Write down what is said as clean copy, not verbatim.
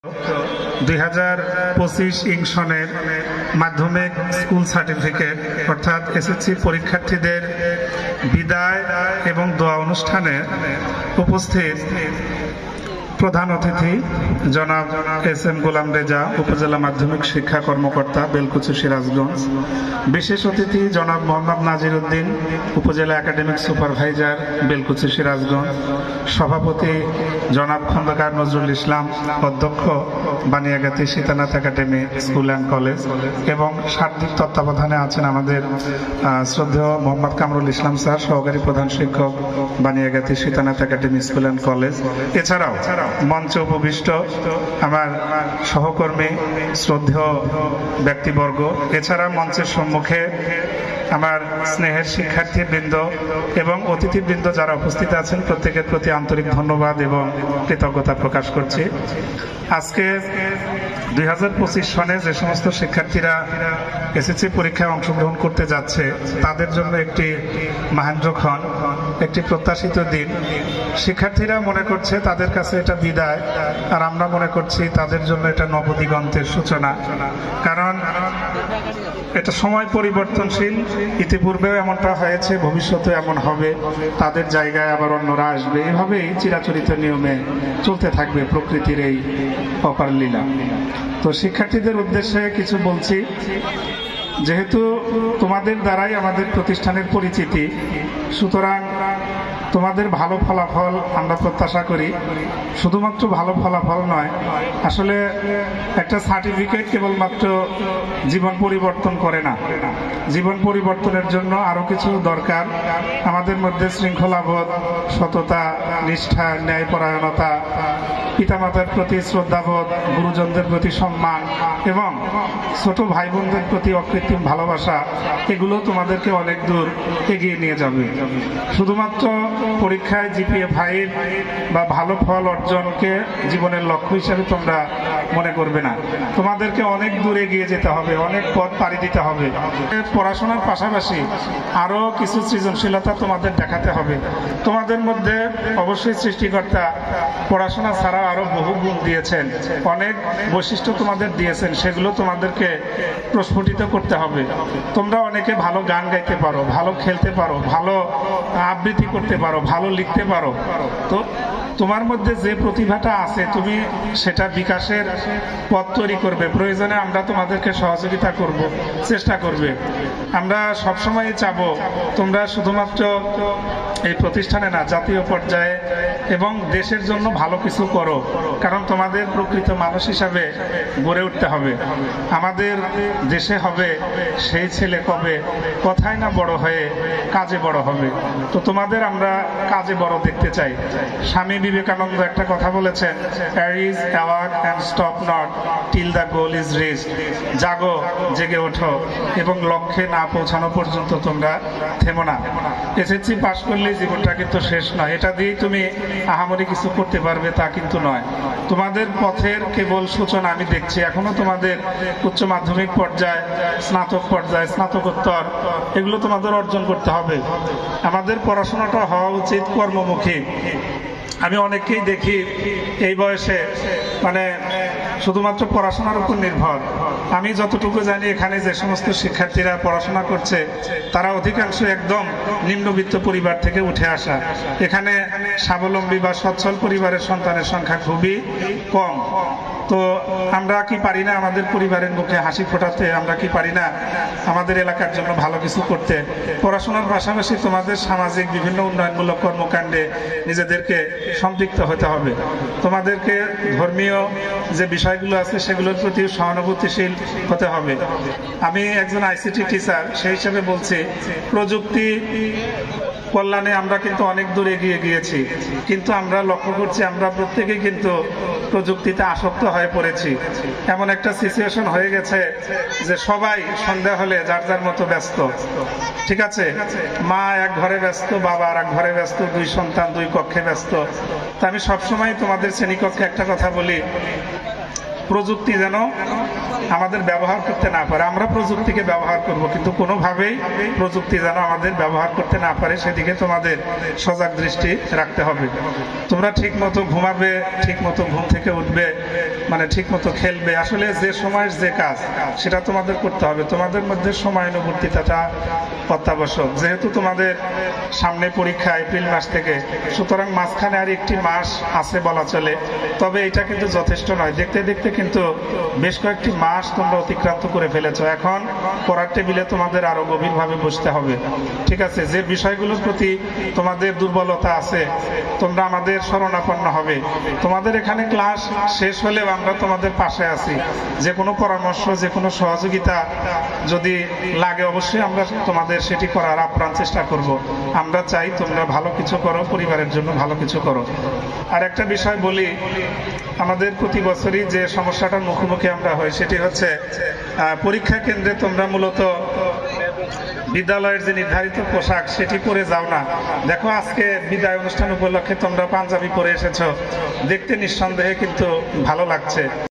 2025 সনের মাধ্যমিক school certificate অর্থাৎ এসএসসি পরীক্ষার্থীদের বিদায় এবং দোয়া অনুষ্ঠানে উপস্থিত প্রধান অতিথি জনাব এস.এম. গোলাম রেজা, উপজেলা মাধ্যমিক শিক্ষা কর্মকর্তা, বেলকুচি, সিরাজগঞ্জ। বিশেষ অতিথি জনাব মোহাম্মদ নাজির উদ্দিন, উপজেলা একাডেমিক সুপারভাইজার, বেলকুচি, সিরাজগঞ্জ। সভাপতি জনাব খন্দকার নজরুল ইসলাম, অধ্যক্ষ, Baniagati Sitanath academy school and college. এবং সার্বিক তত্ত্বাবধানে আছেন আমাদের শ্রদ্ধেয় মোহাম্মদ কামরুল ইসলাম স্যার, সহকারী প্রধান শিক্ষক, Baniagati Sitanath academy school and college. এছাড়াও মঞ্চে উপবিষ্ট আমার সহকর্মী, শ্রদ্ধেয় ব্যক্তিবর্গ, এছাড়া মঞ্চের সম্মুখে আমার স্নেহের শিক্ষার্থীবৃন্দ এবং অতিথিবৃন্দ যারা উপস্থিত আছেন, প্রত্যেকের প্রতি আন্তরিক ধন্যবাদ এবং কৃতজ্ঞতা প্রকাশ করছি। আজকে 2025 সনে যে সমস্ত শিক্ষার্থীরা এসএসসি পরীক্ষায় অংশগ্রহণ করতে যাচ্ছে, তাদের জন্য একটি মহেন্দ্রক্ষণ, একটি প্রত্যাশিত দিন। শিক্ষার্থীরা মনে করছে তাদের কাছে এটা বিদায়, আর আমরা মনে করছি তাদের জন্য এটা নবদিগন্তের সূচনা। কারণ এটা সময় পরিবর্তনশীল, ইতিপূর্বেও এমনটা হয়েছে, ভবিষ্যতে এমন হবে, তাদের জায়গায় আবার অন্যরা আসবে, এভাবেই চিরাচরিত নিয়মে চলতে থাকবে প্রকৃতির এই অপার লীলা। তো শিক্ষার্থীদের উদ্দেশ্যে কিছু বলছি। যেহেতু তোমাদের দ্বারাই আমাদের প্রতিষ্ঠানের পরিচিতি, সুতরাং তোমাদের ভালো ফলাফল আমরা প্রত্যাশা করি। শুধুমাত্র ভালো ফলাফল নয়, আসলে একটা সার্টিফিকেট কেবলমাত্র জীবন পরিবর্তন করে না। জীবন পরিবর্তনের জন্য আরো কিছু দরকার। আমাদের মধ্যে শৃঙ্খলাবোধ, সততা, নিষ্ঠা, ন্যায়পরায়ণতা, পিতামাতার প্রতি শ্রদ্ধাবোধ, গুরুজনদের প্রতি সম্মান এবং ছোট ভাই বোনদের প্রতি অকৃত্রিম ভালোবাসা, এগুলো তোমাদেরকে অনেক দূর এগিয়ে নিয়ে যাবে। শুধুমাত্র পরীক্ষায় জিপিএ 5 বা ভালো ফল অর্জনকে জীবনের লক্ষ্য হিসেবে তোমরা মনে করবে না। তোমাদেরকে অনেক দূর এগিয়ে যেতে হবে, অনেক পথ পাড়ি দিতে হবে। পড়াশোনার পাশাপাশি আরো কিছু সৃজনশীলতা তোমাদের দেখাতে হবে। তোমাদের মধ্যে অবশ্যই সৃষ্টিকর্তা পড়াশোনা ছাড়া আরো বহু গুণ দিয়েছেন, অনেক বৈশিষ্ট্য তোমাদের দিয়েছেন, সেগুলো তোমাদেরকে প্রস্ফুটিত করতে হবে। তোমরা অনেকে ভালো গান গাইতে পারো, ভালো খেলতে পারো, ভালো আবৃত্তি করতে পারো, ভালো লিখতে পারো। তো তোমার মধ্যে যে প্রতিভাটা আছে, তুমি সেটা বিকাশের পথ তৈরি করবে। প্রয়োজনে আমরা তোমাদেরকে সহযোগিতা করব, চেষ্টা করবে। আমরা সবসময় চাবো তোমরা শুধুমাত্র এই প্রতিষ্ঠানে না, জাতীয় পর্যায়ে এবং দেশের জন্য ভালো কিছু করো। কারণ তোমাদের প্রকৃত মানুষ হিসাবে গড়ে উঠতে হবে। আমাদের দেশে হবে সেই ছেলে কবে কথায় না বড় হয়ে কাজে বড় হবে। তো তোমাদের আমরা কাজে বড় দেখতে চাই। স্বামী বিবেকানন্দ একটা কথা বলেছেন, arise awake and stop not till the goal is reached. জাগো, জেগে ওঠো এবং লক্ষ্যে না পৌঁছানো পর্যন্ত তোমরা থেমো না। এসএসসি পাশ করলে জীবনটা কিন্তু শেষ নয়। এটা দিয়েই তুমি আহামরি কিছু করতে পারবে তা কিন্তু নয়। তোমাদের পথের কেবল সূচনা আমি দেখছি। এখনো তোমাদের উচ্চ মাধ্যমিক পর্যায়ে, স্নাতক পর্যায়ে, স্নাতকোত্তর, এগুলো তোমাদের অর্জন করতে হবে। আমাদের পড়াশোনাটা হওয়া উচিত কর্মমুখী। আমি অনেককেই দেখি এই বয়সে মানে শুধুমাত্র পড়াশোনার উপর নির্ভর। আমি যতটুকু জানি, এখানে যে সমস্ত শিক্ষার্থীরা পড়াশোনা করছে তারা অধিকাংশ একদম নিম্নবিত্ত পরিবার থেকে উঠে আসা। এখানে স্বাবলম্বী বা সচ্ছল পরিবারের সন্তানের সংখ্যা খুবই কম। তো আমরা কি পারি না আমাদের পরিবারের মুখে হাসি ফোটাতে? আমরা কি পারি না আমাদের এলাকার জন্য ভালো কিছু করতে? পড়াশোনার পাশাপাশি তোমাদের সামাজিক বিভিন্ন উন্নয়নমূলক কর্মকাণ্ডে নিজেদেরকে সম্পৃক্ত হতে হবে। তোমাদেরকে ধর্মীয় যে বিষয়গুলো আছে সেগুলোর প্রতি সহানুভূতিশীল হতে হবে। আমি একজন আইসিটি টিচার, সেই হিসেবে বলছি, প্রযুক্তি কল্যাণে আমরা কিন্তু অনেক দূর এগিয়ে গিয়েছি, কিন্তু আমরা লক্ষ্য করছি আমরা প্রত্যেকেই কিন্তু প্রযুক্তিতে আসক্ত হয়ে পড়েছি। এমন একটা সিচুয়েশন হয়ে গেছে যে সবাই সন্ধ্যা হলে যার যার মতো ব্যস্ত। ঠিক আছে, মা এক ঘরে ব্যস্ত, বাবা আর এক ঘরে ব্যস্ত, দুই সন্তান দুই কক্ষে ব্যস্ত। তা আমি সবসময় তোমাদের শ্রেণীকক্ষে একটা কথা বলি, প্রযুক্তি যেন আমাদের ব্যবহার করতে না পারে। আমরা প্রযুক্তিকে ব্যবহার করব, কিন্তু কোনোভাবেই প্রযুক্তি যেন আমাদের ব্যবহার করতে না পারে, সেদিকে তোমাদের সজাগ দৃষ্টি রাখতে হবে। তোমরা ঠিক মতো ঘুমাবে, ঠিক মতো ঘুম থেকে উঠবে, মানে ঠিক মতো খেলবে। আসলে যে সময়ের যে কাজ সেটা তোমাদের করতে হবে, তোমাদের মধ্যে সময়ানুবর্তিতাটা অত্যাবশ্যক। যেহেতু তোমাদের সামনে পরীক্ষা এপ্রিল মাস থেকে, সুতরাং মাঝখানে আর একটি মাস আছে বলা চলে। তবে এটা কিন্তু যথেষ্ট নয়, দেখতে দেখতে কিন্তু বেশ কয়েকটি মাস তোমরা অতিক্রান্ত করে ফেলেছো। এখন পড়ার টেবিলে তোমাদের আরো গভীরভাবে বসতে হবে, ঠিক আছে? যে বিষয়গুলোর প্রতি তোমাদের দুর্বলতা আছে তোমরা আমাদের শরণাপন্ন হবে। তোমাদের এখানে ক্লাস শেষ হলেও আমরা তোমাদের পাশে আছি, যে কোনো পরামর্শ, যে কোনো সহযোগিতা যদি লাগে অবশ্যই আমরা তোমাদের সেটি করার আপ্রাণ চেষ্টা করব। আমরা চাই তোমরা ভালো কিছু করো, পরিবারের জন্য ভালো কিছু করো। আর একটা বিষয় বলি, আমাদের প্রতি বছরই যে সমস্যাটার মুখোমুখি আমরা হই সেটি হচ্ছে পরীক্ষা কেন্দ্রে তোমরা মূলত বিদ্যালয়ের যে নির্ধারিত পোশাক সেটি পরে যাও না। দেখো আজকে বিদায় অনুষ্ঠান উপলক্ষে তোমরা পাঞ্জাবি পরে এসেছো, দেখতে নিঃসন্দেহে কিন্তু ভালো লাগছে।